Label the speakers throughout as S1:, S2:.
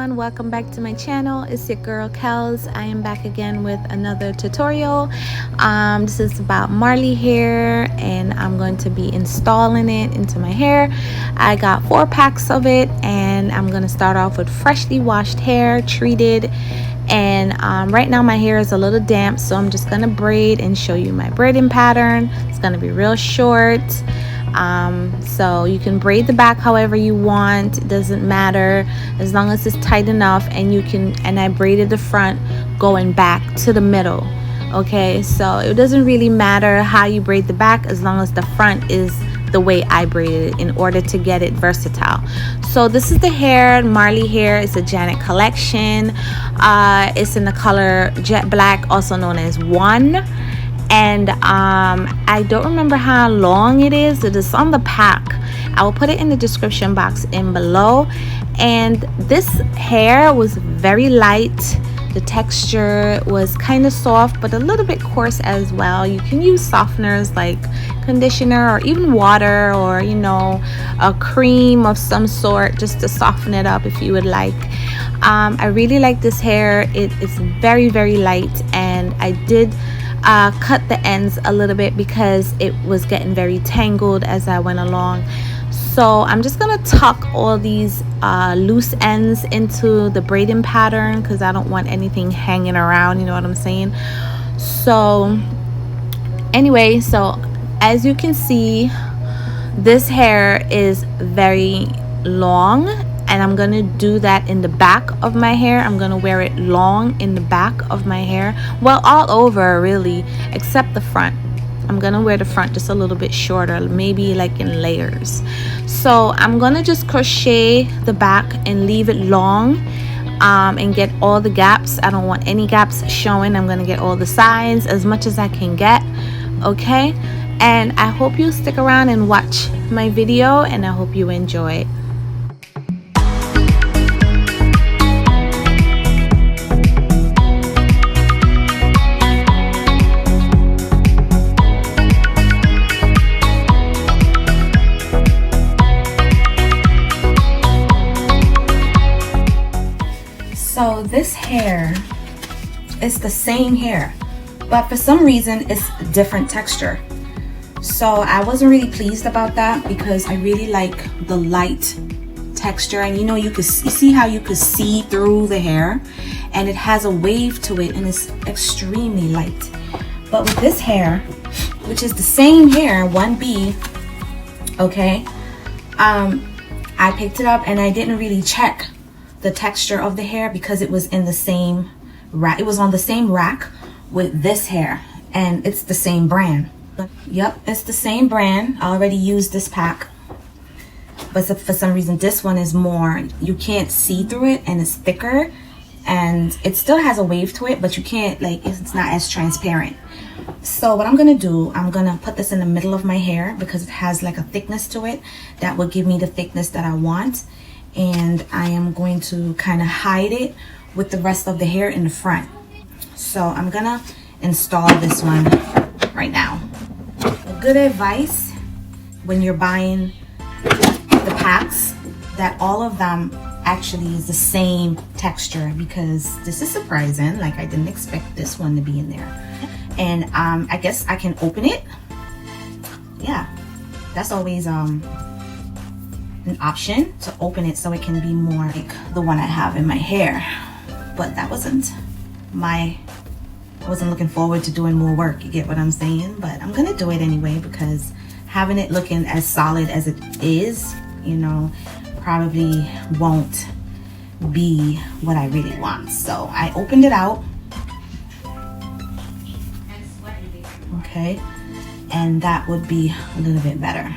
S1: everyone, welcome back to my channel. It's your girl Kels. I am back again with another tutorial. This is about Marley hair, and I'm going to be installing it into my hair. I got 4 packs of it, and I'm going to start off with freshly washed hair, treated. And right now my hair is a little damp, so I'm just going to braid and show you my braiding pattern. It's going to be real short. So you can braid the back however you want. It doesn't matter as long as it's tight enough, and you can, and I braided the front going back to the middle. Okay, so it doesn't really matter how you braid the back as long as the front is the way I braided it in order to get it versatile. So this is the hair, Marley hair. It's a Janet collection. It's in the color jet black, also known as 1. And I don't remember how long it is. It is on the pack. I will put it in the description box in below. And this hair was very light. The texture was kind of soft, but a little bit coarse as well. You can use softeners like conditioner or even water, or you know, a cream of some sort just to soften it up if you would like. I really like this hair. It is very, very light, and I did cut the ends a little bit because it was getting very tangled as I went along. So I'm just gonna tuck all these loose ends into the braiding pattern because I don't want anything hanging around, you know what I'm saying? So anyway, so as you can see, this hair is very long, and I'm gonna do that in the back of my hair. I'm gonna wear it long in the back of my hair, well, all over really, except the front. I'm gonna wear the front just a little bit shorter, maybe like in layers. So I'm gonna just crochet the back and leave it long, and get all the gaps. I don't want any gaps showing. I'm gonna get all the sides as much as I can get. Okay, and I hope you stick around and watch my video, and I hope you enjoy it. So this hair is the same hair, but for some reason it's different texture. So I wasn't really pleased about that because I really like the light texture, and you know, you see how you could see through the hair, and it has a wave to it, and it's extremely light. But with this hair, which is the same hair, 1B, okay, I picked it up and I didn't really check the texture of the hair because it was in the same rack. It was on the same rack with this hair, and it's the same brand. Yep, it's the same brand. I already used this pack, but for some reason this one is more, you can't see through it, and it's thicker, and it still has a wave to it, but you can't, like, it's not as transparent. So what I'm gonna do, I'm gonna put this in the middle of my hair because it has like a thickness to it that will give me the thickness that I want. And I am going to kind of hide it with the rest of the hair in the front. So I'm gonna install this one right now. A good advice when you're buying the packs, that all of them actually is the same texture, because this is surprising. Like, I didn't expect this one to be in there. And I guess I can open it. Yeah, that's always an option to open it so it can be more like the one I have in my hair. But that wasn't I wasn't looking forward to doing more work, you get what I'm saying? But I'm gonna do it anyway, because having it looking as solid as it is, you know, probably won't be what I really want. So I opened it out. Okay, and that would be a little bit better.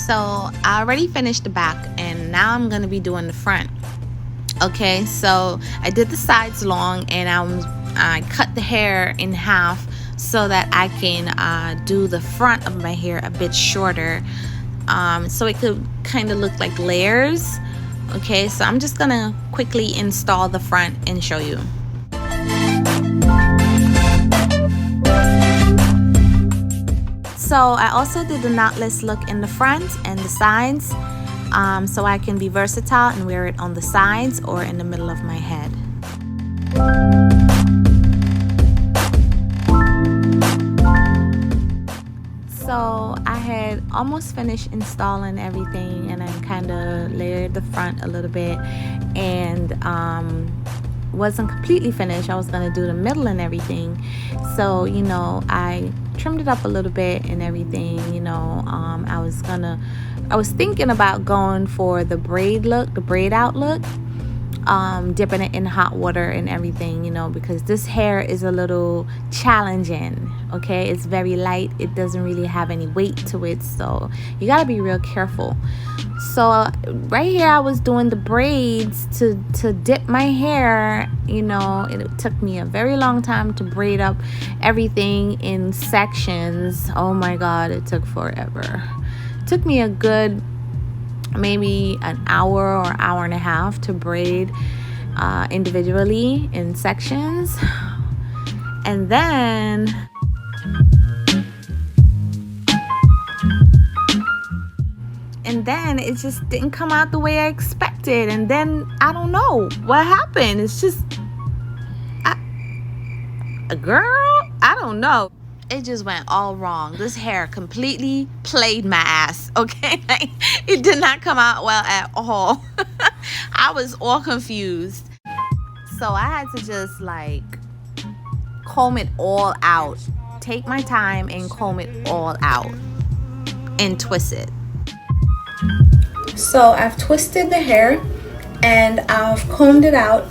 S1: So I already finished the back, and now I'm gonna be doing the front. Okay, so I did the sides long, and I cut the hair in half so that I can do the front of my hair a bit shorter, so it could kind of look like layers. Okay, so I'm just gonna quickly install the front and show you. So I also did the knotless look in the front and the sides, so I can be versatile and wear it on the sides or in the middle of my head. So I had almost finished installing everything, and I kind of layered the front a little bit, and wasn't completely finished. I was gonna do the middle and everything, so you know, I trimmed it up a little bit and everything. You know, I was thinking about going for the braid look, the braid out look, dipping it in hot water and everything, you know, because this hair is a little challenging. Okay, it's very light, it doesn't really have any weight to it, so you got to be real careful. So right here I was doing the braids to dip my hair, you know, and it took me a very long time to braid up everything in sections. Oh my god, it took forever. It took me a good maybe an hour or hour and a half to braid individually in sections, and then it just didn't come out the way I expected, and then I don't know what happened. It's just girl, I don't know, it just went all wrong. This hair completely played my ass, okay? It did not come out well at all. I was all confused. So I had to just like comb it all out. Take my time and comb it all out and twist it. So I've twisted the hair and I've combed it out.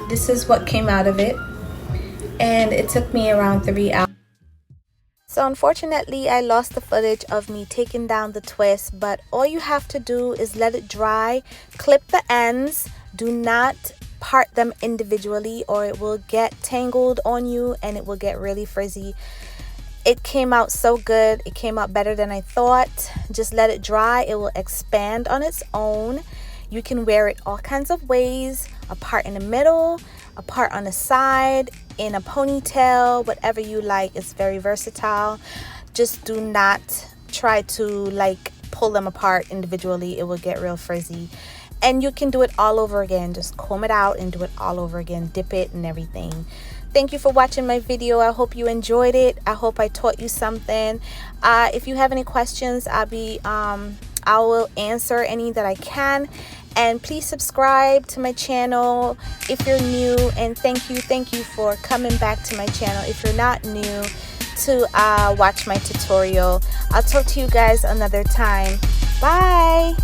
S1: This is what came out of it. And it took me around 3 hours. So unfortunately, I lost the footage of me taking down the twist, but all you have to do is let it dry, clip the ends, do not part them individually or it will get tangled on you and it will get really frizzy. It came out so good. It came out better than I thought. Just let it dry. It will expand on its own. You can wear it all kinds of ways, a part in the middle, a part on the side, in a ponytail, whatever you like. It's very versatile. Just do not try to like pull them apart individually. It will get real frizzy. And you can do it all over again. Just comb it out and do it all over again. Dip it and everything. Thank you for watching my video. I hope you enjoyed it. I hope I taught you something. If you have any questions, I will answer any that I can. And please subscribe to my channel if you're new, and thank you for coming back to my channel if you're not new to watch my tutorial. I'll talk to you guys another time. Bye.